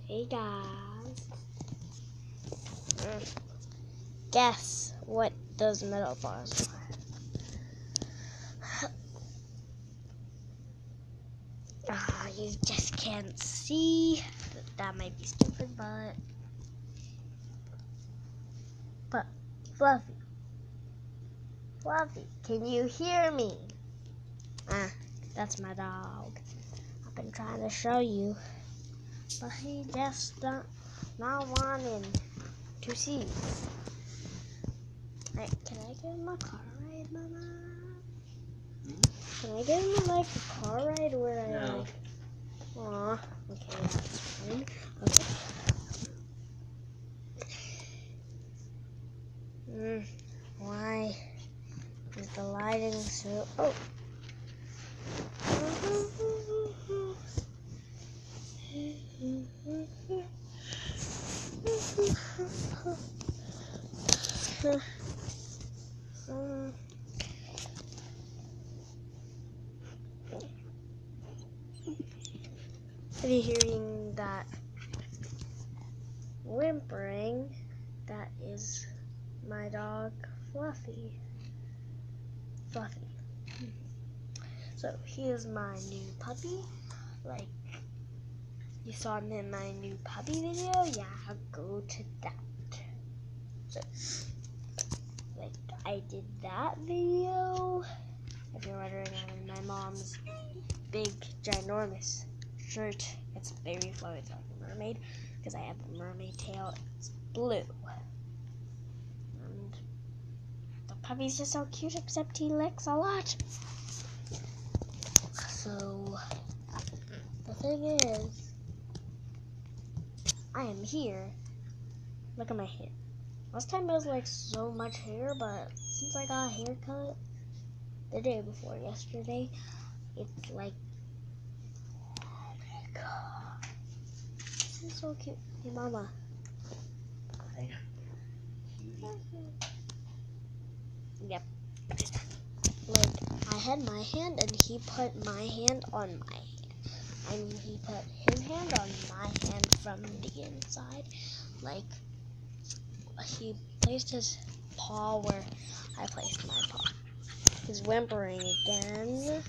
Hey guys. Guess what those metal bars are? You just can't see. That might be stupid, but Fluffy, can you hear me? That's my dog. I've been trying to show you, but he just not wanting to see. Right, can I give him a car ride, Mama? Can I give him a car ride where No. Aw, okay, that's fine. Okay. Why is the lighting so? Oh. If you're hearing that whimpering, that is my dog Fluffy. So he is my new puppy. Like you saw him in my new puppy video. Yeah, go to that. So like I did that video. If you're wondering, I'm in my mom's big ginormous shirt. It's very flowy. It's like a mermaid because I have a mermaid tail. It's blue. And the puppy's just so cute, except he licks a lot. So the thing is, I am here. Look at my hair. Last time it was like so much hair, but since I got a haircut the day before yesterday, it's like, oh my god, this is so cute. Hey, Mama. Yep. Like, I had my hand and he put my hand on my hand. I mean, he put his hand on my hand from the inside. Like, he placed his paw where I placed my paw. He's whimpering again.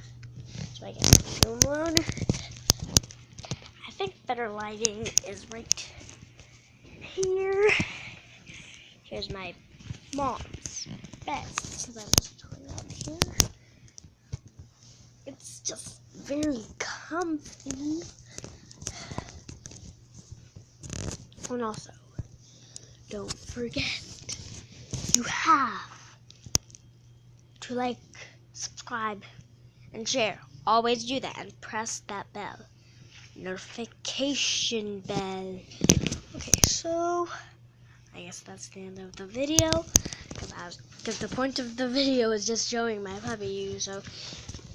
So I get zoom mode. I think better lighting is right here. Here's my mom's bed. Because I was telling out here. It's just very comfy. And also, don't forget, you have to like, subscribe, and share. Always do that and press that bell. Notification bell. Okay, so I guess that's the end of the video. Because the point of the video is just showing my puppy, so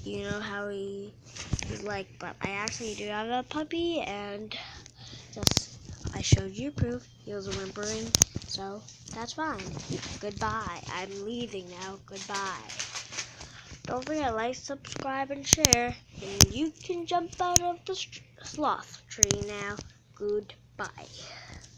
you know how he's like, but I actually do have a puppy, and just I showed you proof. He was whimpering, so that's fine. Goodbye. I'm leaving now. Goodbye. Don't forget, like, subscribe, and share. And you can jump out of the sloth tree now. Goodbye.